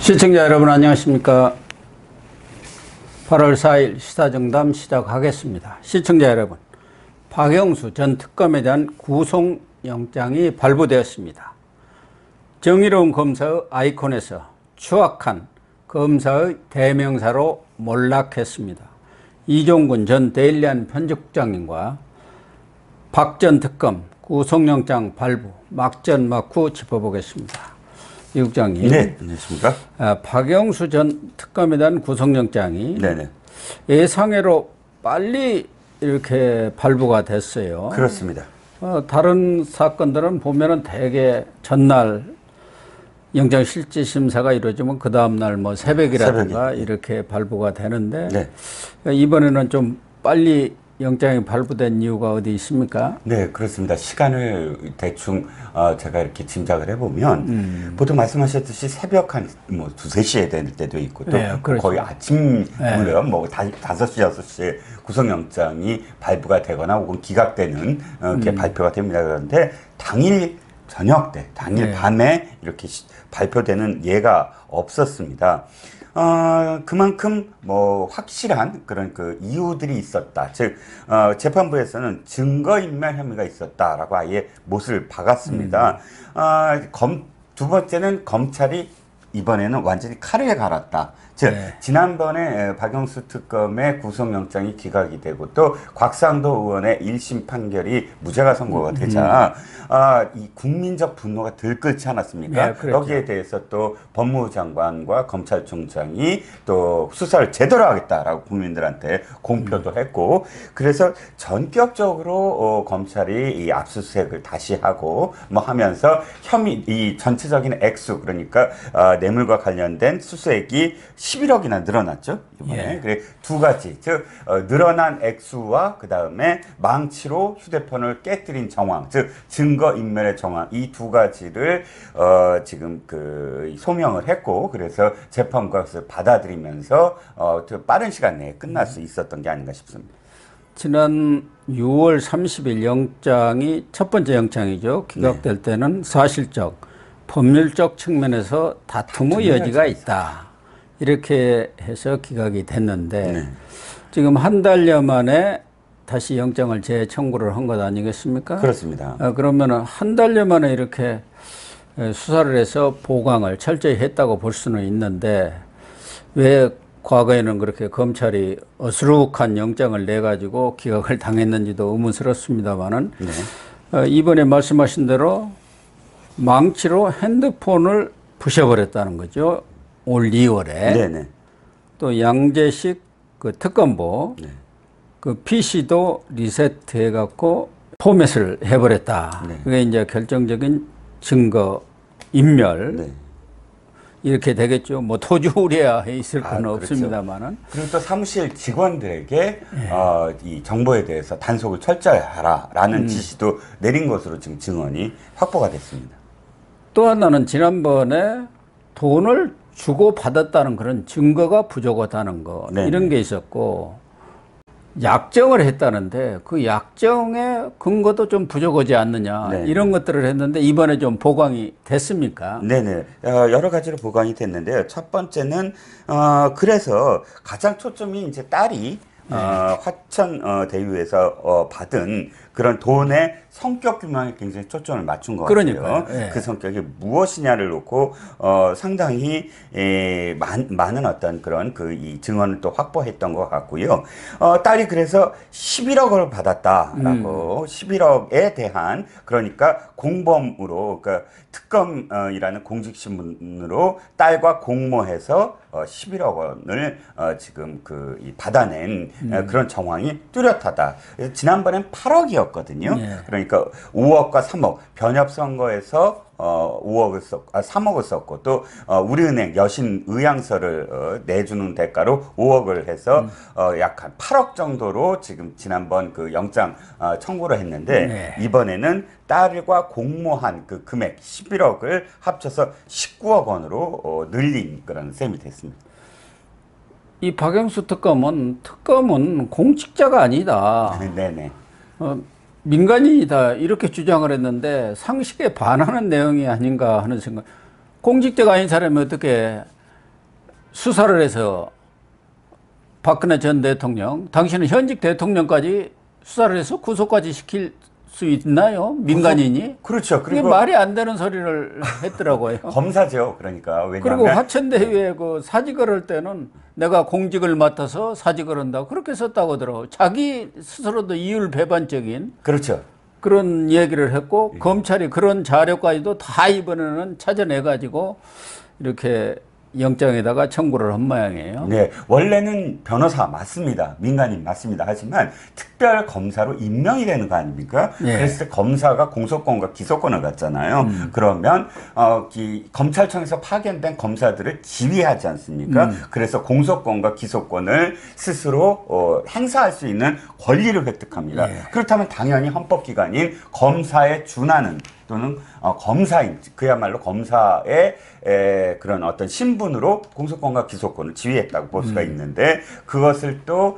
시청자 여러분 안녕하십니까. 8월 4일 시사정담 시작하겠습니다. 시청자 여러분, 박영수 전 특검에 대한 구속영장이 발부되었습니다. 정의로운 검사의 아이콘에서 추악한 검사의 대명사로 몰락했습니다. 이종근 전 데일리안 편집국장님과 박 전 특검 구속영장 발부 막전막후 짚어보겠습니다. 이 국장님. 네, 안녕하십니까. 박영수 전 특검에 대한 구속영장이 네네. 예상외로 빨리 이렇게 발부가 됐어요. 그렇습니다. 다른 사건들은 보면은 대개 전날 영장 실질 심사가 이루어지면 그 다음날 뭐 새벽이라든가 새벽에. 이렇게 발부가 되는데 네. 이번에는 좀 빨리 영장이 발부된 이유가 어디 있습니까? 네, 그렇습니다. 시간을 대충 제가 이렇게 짐작을 해보면 보통 말씀하셨듯이 새벽 한 뭐 2~3시에 될 때도 있고 또 네, 그렇죠. 거의 아침이면 뭐 5시, 6시에 구속영장이 발부가 되거나 혹은 기각되는 이렇게 발표가 됩니다. 그런데 당일 저녁 때, 당일 밤에 이렇게 발표되는 예가 없었습니다. 그만큼 뭐 확실한 그런 그 이유들이 있었다. 즉, 재판부에서는 증거인멸 혐의가 있었다라고 아예 못을 박았습니다. 두 번째는 검찰이 이번에는 완전히 칼을 갈았다. 즉, 지난번에 박영수 특검의 구속영장이 기각이 되고 또 곽상도 의원의 1심 판결이 무죄가 선고가 되자 이 국민적 분노가 들끓지 않았습니까? 네, 여기에 대해서 또 법무부 장관과 검찰총장이 또 수사를 제대로 하겠다라고 국민들한테 공표도 했고, 그래서 전격적으로 검찰이 이 압수수색을 다시 하고 뭐 하면서 이 전체적인 액수, 그러니까 뇌물과 관련된 수수액이 11억이나 늘어났죠, 이번에. 그래 두 가지, 즉 늘어난 액수와 그 다음에 망치로 휴대폰을 깨뜨린 정황, 즉 증거인멸의 정황, 이 두 가지를 지금 소명을 했고, 그래서 재판부가 받아들이면서 빠른 시간 내에 끝날 수 있었던 게 아닌가 싶습니다. 지난 6월 30일 영장이 첫 번째 영장이죠. 기각될 때는 사실적, 법률적 측면에서 다툼의 여지가 있다. 이렇게 해서 기각이 됐는데 지금 한 달여 만에 다시 영장을 재청구를 한 것 아니겠습니까? 그렇습니다. 그러면 한 달여 만에 이렇게 수사를 해서 보강을 철저히 했다고 볼 수는 있는데 왜 과거에는 그렇게 검찰이 어수룩한 영장을 내가지고 기각을 당했는지도 의문스럽습니다만은 이번에 말씀하신 대로 망치로 핸드폰을 부셔버렸다는 거죠. 올 2월에. 네네. 또 양재식 그 특검보 그 PC도 리셋해갖고 포맷을 해버렸다. 그게 이제 결정적인 증거 인멸. 이렇게 되겠죠. 뭐 토주 우려해 있을 건 없습니다만은. 그리고 또 사무실 직원들에게 이 정보에 대해서 단속을 철저히 하라라는 지시도 내린 것으로 지금 증언이 확보가 됐습니다. 또 하나는 지난번에 돈을 주고 받았다는 그런 증거가 부족하다는 거 이런 게 있었고 약정을 했다는데 그 약정의 근거도 좀 부족하지 않느냐 이런 것들을 했는데 이번에 좀 보강이 됐습니까? 네네. 여러 가지로 보강이 됐는데요. 첫 번째는 그래서 가장 초점이 이제 딸이 화천 대유에서 받은 그런 돈의 성격 규명에 굉장히 초점을 맞춘 것 같아요. 그 성격이 무엇이냐를 놓고 상당히 많은 어떤 그런 이 증언을 또 확보했던 것 같고요. 딸이 그래서 11억을 받았다라고 11억에 대한, 그러니까 공범으로, 그러니까 특검이라는 공직신문으로 딸과 공모해서 11억 원을 지금 받아낸 그런 정황이 뚜렷하다. 지난번엔 8억이었거든요. 그러니까 5억과 3억 변협선거에서 3억을 썼고 또 우리은행 여신의향서를 내주는 대가로 5억을 해서 약 한 8억 정도로 지금 지난번 그 영장 청구를 했는데 이번에는 딸과 공모한 그 금액 11억을 합쳐서 19억 원으로 늘린 그런 셈이 됐습니다. 이 박영수 특검은 공직자가 아니다. 네네. 민간인이다 이렇게 주장을 했는데 상식에 반하는 내용이 아닌가 하는 생각. 공직자가 아닌 사람이 어떻게 수사를 해서 박근혜 전 대통령, 당신은 현직 대통령까지 수사를 해서 구속까지 시킬 수 있나요? 민간인이? 그렇죠. 그게 그리고 말이 안 되는 소리를 했더라고요. 검사죠. 그러니까 왜냐하면 그리고 화천대유에 그 사직을 할 때는 내가 공직을 맡아서 사직을 한다. 그렇게 썼다고 하더라고요. 자기 스스로도 이율배반적인 그렇죠. 그런 얘기를 했고 검찰이 그런 자료까지도 다 이번에는 찾아내가지고 이렇게 영장에다가 청구를 한 모양이에요. 네, 원래는 변호사 맞습니다. 민간인 맞습니다. 하지만 특별 검사로 임명이 되는 거 아닙니까? 네. 그랬을 때 검사가 공소권과 기소권을 갖잖아요. 그러면 검찰청에서 파견된 검사들을 지휘하지 않습니까? 그래서 공소권과 기소권을 스스로 행사할 수 있는 권리를 획득합니다. 네. 그렇다면 당연히 헌법기관인 검사에 준하는 또는 검사인 그야말로 검사의 그런 어떤 신분으로 공소권과 기소권을 지휘했다고 볼 수가 있는데 그것을 또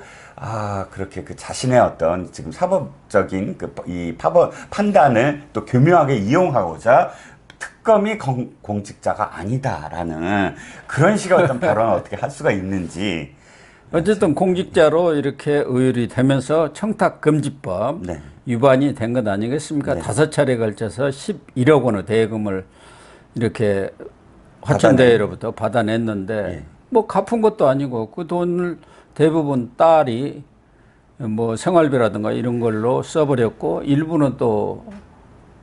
그렇게 그 자신의 어떤 지금 사법적인 이 판단을 또 교묘하게 이용하고자 특검이 공직자가 아니다라는 그런 식의 어떤 발언을 어떻게 할 수가 있는지. 어쨌든 공직자로 이렇게 의율이 되면서 청탁금지법 네. 위반이 된 것 아니겠습니까? 네. 5차례 걸쳐서 11억 원의 대금을 이렇게 화천대유로부터 받아냈는데 네. 뭐 갚은 것도 아니고 그 돈을 대부분 딸이 뭐 생활비라든가 이런 걸로 써버렸고 일부는 또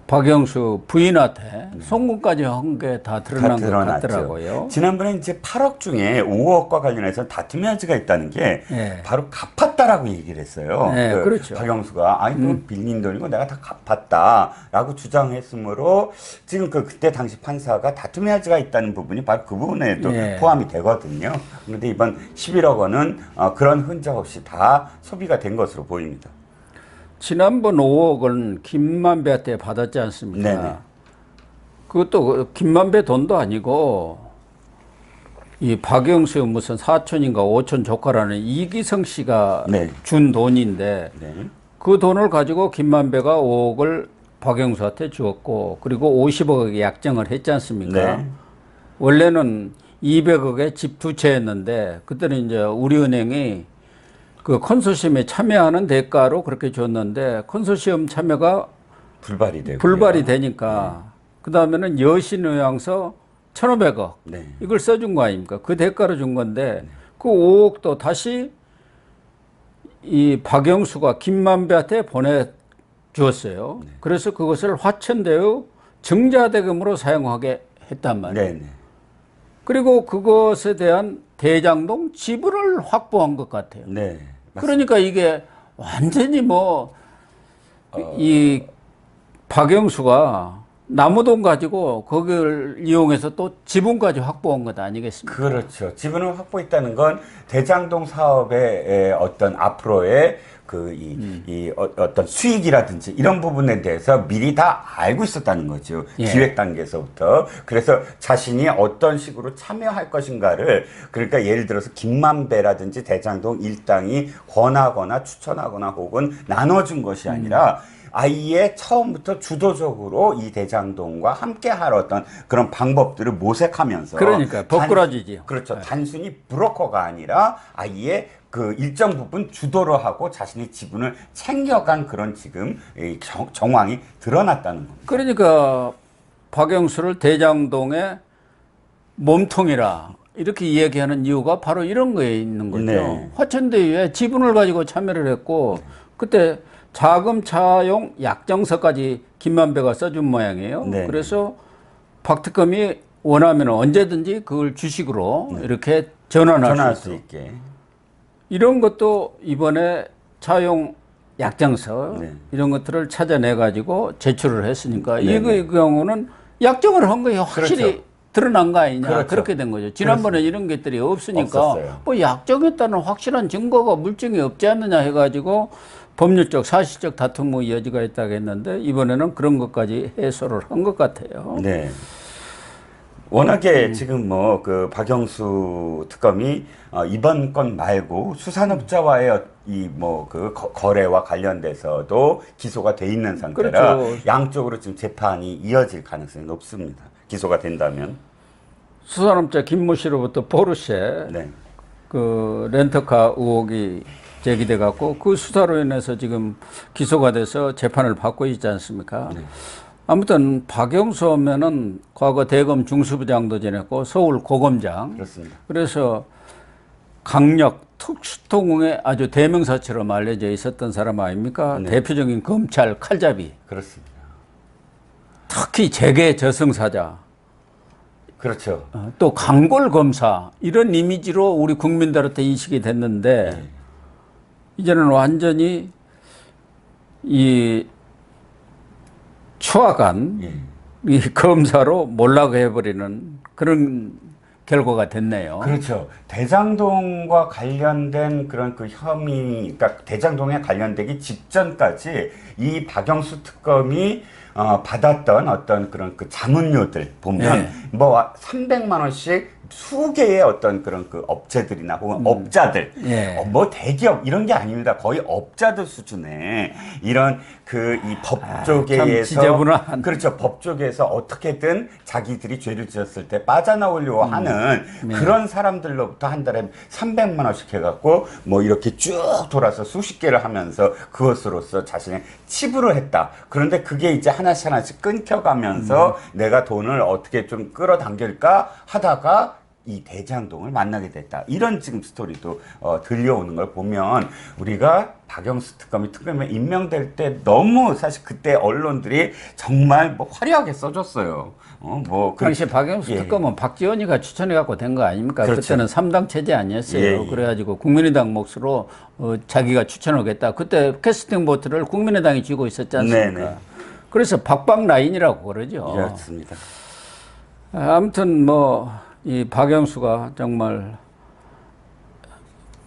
박영수 부인한테 송금까지 한 게 다 드러난 것 같더라고요. 지난번에 이제 8억 중에 5억과 관련해서 다툼의 여지가 있다는 게 네. 바로 갚았다라고 얘기를 했어요. 네, 그렇죠. 박영수가 그 빌린 돈이고 내가 다 갚았다라고 주장했으므로 지금 그때 당시 판사가 다툼의 여지가 있다는 부분이 바로 그 부분에도 네. 포함이 되거든요. 그런데 이번 11억 원은 그런 흔적 없이 다 소비가 된 것으로 보입니다. 지난번 5억은 김만배한테 받았지 않습니까? 네네. 그것도 김만배 돈도 아니고 이 박영수 무슨 사촌인가 오촌 조카라는 이기성 씨가 네. 준 돈인데 네. 그 돈을 가지고 김만배가 5억을 박영수한테 주었고 그리고 50억에 약정을 했지 않습니까? 네. 원래는 200억에 집 2채였는데 그때는 이제 우리은행이 그 컨소시엄에 참여하는 대가로 그렇게 줬는데 컨소시엄 참여가 불발이 되고 불발이 되니까 그 다음에는 여신의향서 1,500억 네. 이걸 써준 거 아닙니까? 그 대가로 준 건데 그 5억도 다시 이 박영수가 김만배한테 보내주었어요. 그래서 그것을 화천대유 증자대금으로 사용하게 했단 말이에요. 네. 그리고 그것에 대한 대장동 지분을 확보한 것 같아요. 네. 그러니까 이게 완전히 이 박영수가 나무돈 가지고 거기를 이용해서 또 지분까지 확보한 것 아니겠습니까? 그렇죠. 지분을 확보했다는 건 대장동 사업의 어떤 앞으로의 어떤 수익이라든지 이런 부분에 대해서 미리 다 알고 있었다는 거죠. 예. 기획 단계에서부터. 그래서 자신이 어떤 식으로 참여할 것인가를 그러니까 예를 들어서 김만배라든지 대장동 일당이 권하거나 추천하거나 혹은 나눠준 것이 아니라 아예 처음부터 주도적으로 이 대장동과 함께 할 어떤 그런 방법들을 모색하면서 그러니까 버꾸라지지요. 그렇죠. 단순히 브로커가 아니라 아예 그 일정 부분 주도를 하고 자신의 지분을 챙겨간 그런 지금 정황이 드러났다는 겁니다. 그러니까 박영수를 대장동의 몸통이라 이렇게 이야기하는 이유가 바로 이런 거에 있는 거죠. 네. 화천대유에 지분을 가지고 참여를 했고 그때 자금 차용 약정서까지 김만배가 써준 모양이에요. 네. 그래서 박특검이 원하면 언제든지 그걸 주식으로 이렇게 전환할 수 있도록. 있게. 이런 것도 이번에 차용 약정서 네. 이런 것들을 찾아내 가지고 제출을 했으니까 네, 이 경우는 약정을 한 거예요. 확실히 그렇죠. 드러난 거 아니냐. 그렇죠. 그렇게 된 거죠. 지난번에 이런 것들이 없으니까 없었어요. 뭐 약정했다는 확실한 증거가 물증이 없지 않느냐 해가지고 법률적 사실적 다툼의 여지가 있다고 했는데 이번에는 그런 것까지 해소를 한 것 같아요. 네. 워낙에 지금 그 박영수 특검이 이번 건 말고 수산업자와의 그 거래와 관련돼서도 기소가 돼 있는 상태라 그렇죠. 양쪽으로 지금 재판이 이어질 가능성이 높습니다. 기소가 된다면. 수사남자 김모 씨로부터 포르쉐 네. 그 렌터카 의혹이 제기돼 갖고 그 수사로 인해서 지금 기소가 돼서 재판을 받고 있지 않습니까? 네. 아무튼 박영수 하면은 과거 대검 중수부장도 지냈고 서울 고검장. 그렇습니다. 그래서 강력 특수통의 아주 대명사처럼 알려져 있었던 사람 아닙니까? 네. 대표적인 검찰 칼잡이. 그렇습니다. 특히 재계 저승사자. 그렇죠. 또 강골 검사 이런 이미지로 우리 국민들한테 인식이 됐는데 네. 이제는 완전히 이 추악한 예. 이 검사로 몰락해버리는 그런 결과가 됐네요. 그렇죠. 대장동과 관련된 그런 그 혐의, 그러니까 대장동에 관련되기 직전까지 이 박영수 특검이 받았던 어떤 그런 그 자문료들 보면 네. 뭐 300만 원씩 수 개의 어떤 그런 그 업체들이나 혹은 업자들, 예. 뭐 대기업 이런 게 아닙니다. 거의 업자들 수준의 이런 그 이 법 참 쪽에서 지저분한. 그렇죠. 법 쪽에서 어떻게든 자기들이 죄를 지었을 때 빠져나오려고 하는 네. 그런 사람들로부터 한 달에 300만 원씩 해갖고 뭐 이렇게 쭉 돌아서 수십 개를 하면서 그것으로서 자신의 치부를 했다. 그런데 그게 이제 하나씩 하나씩 끊겨가면서 내가 돈을 어떻게 좀 끌어당길까 하다가 이 대장동을 만나게 됐다. 이런 지금 스토리도 들려오는 걸 보면 우리가 박영수 특검에 임명될 때 너무 사실 그때 언론들이 정말 뭐 화려하게 써줬어요. 당시 박영수 예. 특검은 박지원이가 추천해갖고 된 거 아닙니까? 그렇죠. 그때는 3당 체제 아니었어요. 예, 예. 그래가지고 국민의당 몫으로 자기가 추천하겠다. 그때 캐스팅 보트를 국민의당이 쥐고 있었지 않습니까? 네네. 그래서 박박 라인이라고 그러죠. 그렇습니다. 아무튼 뭐 이 박영수가 정말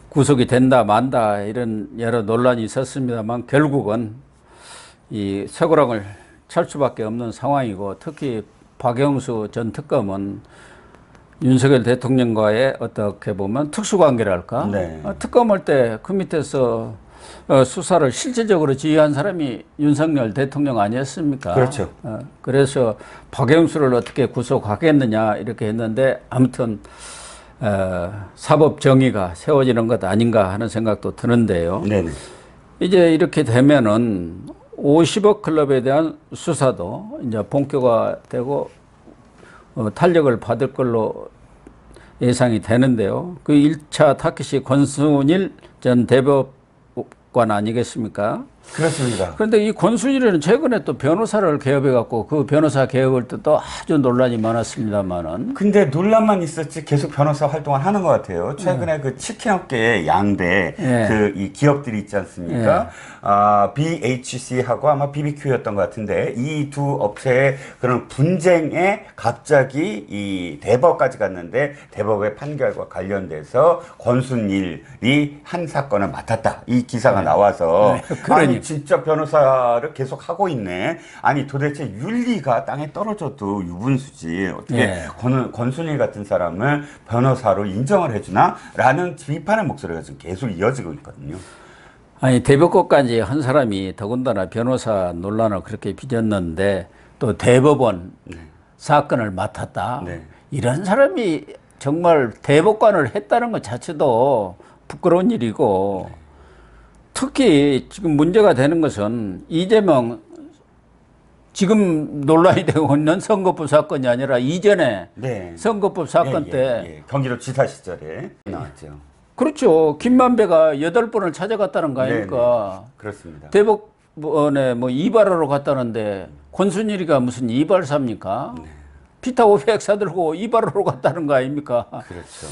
구속이 된다 만다 이런 여러 논란이 있었습니다만 결국은 이 쇠고랑을 찰 수밖에 없는 상황이고 특히 박영수 전 특검은 윤석열 대통령과의 어떻게 보면 특수관계랄까? 네. 특검할 때 그 밑에서 수사를 실질적으로 지휘한 사람이 윤석열 대통령 아니었습니까? 그렇죠. 그래서 박영수를 어떻게 구속하겠느냐 이렇게 했는데 아무튼 사법 정의가 세워지는 것 아닌가 하는 생각도 드는데요. 네네. 이제 이렇게 되면은 50억 클럽에 대한 수사도 이제 본격화되고 탄력을 받을 걸로 예상이 되는데요. 그 1차 타깃이 권순일 전 대법관 아니겠습니까? 그렇습니다. 그런데 이 권순일은 최근에 또 변호사를 개업해갖고 그 변호사 개업을 또 아주 논란이 많았습니다만은. 근데 논란만 있었지 계속 변호사 활동을 하는 것 같아요. 최근에 그 치킨 업계의 양대 예. 그 이 기업들이 있지 않습니까? BHC하고 아마 BBQ였던 것 같은데 이 두 업체의 그런 분쟁에 갑자기 이 대법까지 갔는데 대법의 판결과 관련돼서 권순일이 한 사건을 맡았다. 이 기사가 나와서 아니 진짜 변호사를 계속 하고 있네. 아니 도대체 윤리가 땅에 떨어져도 유분수지 어떻게 권순일 같은 사람을 변호사로 인정을 해주나? 라는 비판의 목소리가 지금 계속 이어지고 있거든요. 아니 대법관까지 한 사람이 더군다나 변호사 논란을 그렇게 빚었는데 또 대법원 사건을 맡았다. 네. 이런 사람이 정말 대법관을 했다는 것 자체도 부끄러운 일이고 특히 지금 문제가 되는 것은 이재명 지금 논란이 되고 있는 선거법 사건이 아니라 이전에 네. 선거법 사건 때 경기도 지사 시절에 나왔죠. 그렇죠. 김만배가 8번을 찾아갔다는 거 아닙니까? 네네. 그렇습니다. 대법원에 뭐 이발하러 갔다는데 권순일이가 무슨 이발사입니까? 피타 500 사들고 이발하러 갔다는 거 아닙니까? 그렇죠.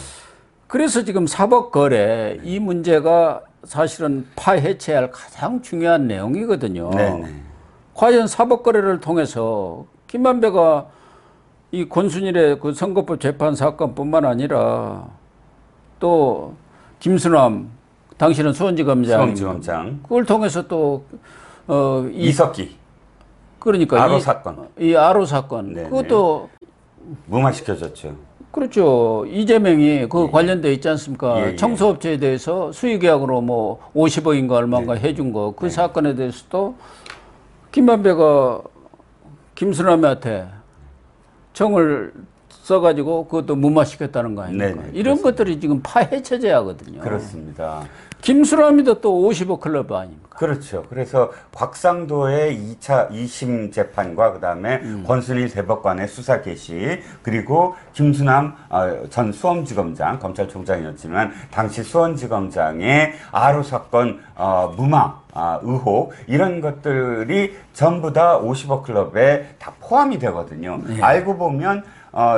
그래서 지금 사법거래 이 문제가 사실은 파헤쳐야 할 가장 중요한 내용이거든요. 네네. 과연 사법거래를 통해서 김만배가 이 권순일의 그 선거법 재판 사건뿐만 아니라 또 김수남 당신은 수원지검장 그걸 통해서 또 이석기 그러니까 아로 사건 이 아로 사건 네네. 그것도 무마시켜졌죠. 그렇죠. 이재명이 그 관련돼 있지 않습니까? 예, 예. 청소업체에 대해서 수의계약으로 뭐 50억인가 얼마인가 해준 거 그 사건에 대해서도 김만배가 김수남한테 정을 써가지고 그것도 무마시켰다는 거 아닙니까? 네네, 이런 그렇습니다. 것들이 지금 파헤쳐져야 하거든요. 그렇습니다. 김수람이도 또 50억 클럽 아닙니까? 그렇죠. 그래서 곽상도의 2차 2심 재판과 그다음에 권순일 대법관의 수사 개시, 그리고 김수남 전 수원지검장, 검찰총장이었지만 당시 수원지검장의 아로 사건 무마 의혹, 이런 것들이 전부 다 50억 클럽에 다 포함이 되거든요. 네. 알고 보면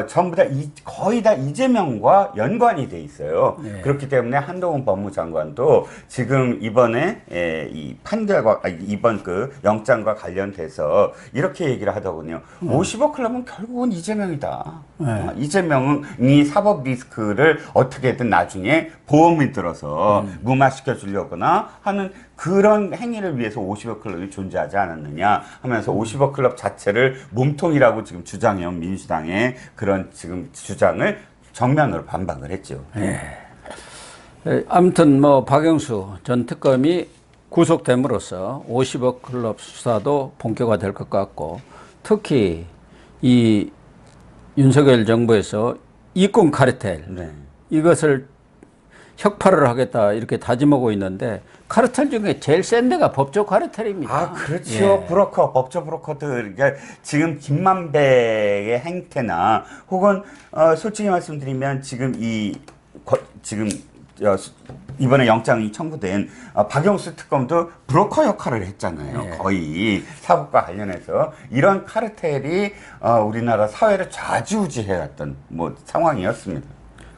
전부 다 거의 다 이재명과 연관이 돼 있어요. 네. 그렇기 때문에 한동훈 법무장관도 지금 이번에 이 판결과 이번 그 영장과 관련돼서 이렇게 얘기를 하더군요. 50억 클럽은 결국은 이재명이다. 네. 이재명이 사법 리스크를 어떻게든 나중에 보험이 들어서 무마시켜 주려거나 하는 그런 행위를 위해서 50억 클럽이 존재하지 않았느냐 하면서 50억 클럽 자체를 몸통이라고 지금 주장해온 민주당의 그런 지금 주장을 정면으로 반박을 했죠. 네. 아무튼 뭐 박영수 전 특검이 구속됨으로써 50억 클럽 수사도 본격화될 것 같고, 특히 이 윤석열 정부에서 이권 카르텔 네. 이것을 혁파를 하겠다 이렇게 다짐하고 있는데, 카르텔 중에 제일 센 데가 법조 카르텔입니다. 그렇죠. 브로커, 법조 브로커들. 그러니까 지금 김만배의 행태나 혹은 솔직히 말씀드리면 지금 지금 이번에 영장이 청구된 박영수 특검도 브로커 역할을 했잖아요. 네. 거의 사법과 관련해서 이런 카르텔이 우리나라 사회를 좌지우지해왔던 뭐 상황이었습니다.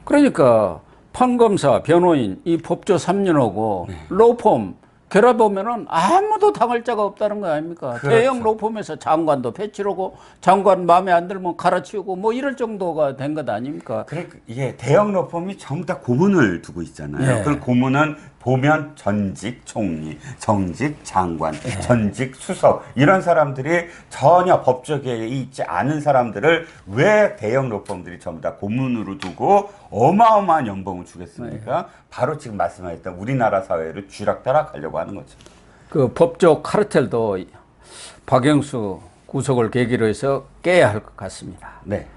그러니까 판검사, 변호인, 이 법조 3년하고 로펌 결합하면은 아무도 당할 자가 없다는 거 아닙니까? 그렇죠. 대형 로펌에서 장관도 배치하고 장관 마음에 안 들면 갈아치우고 뭐 이럴 정도가 된 것 아닙니까? 그러니까 이게 대형 로펌이 전부 다 고문을 두고 있잖아요. 네. 그 고문은 보면 전직 총리, 전직 장관, 전직 수석, 이런 사람들이 전혀 법조계에 있지 않은 사람들을 왜 대형 로펌들이 전부 다 고문으로 두고 어마어마한 연봉을 주겠습니까? 바로 지금 말씀하셨던 우리나라 사회를 쥐락펴락하려고 하는 거죠. 그 법조 카르텔도 박영수 구속을 계기로 해서 깨야 할 것 같습니다. 네.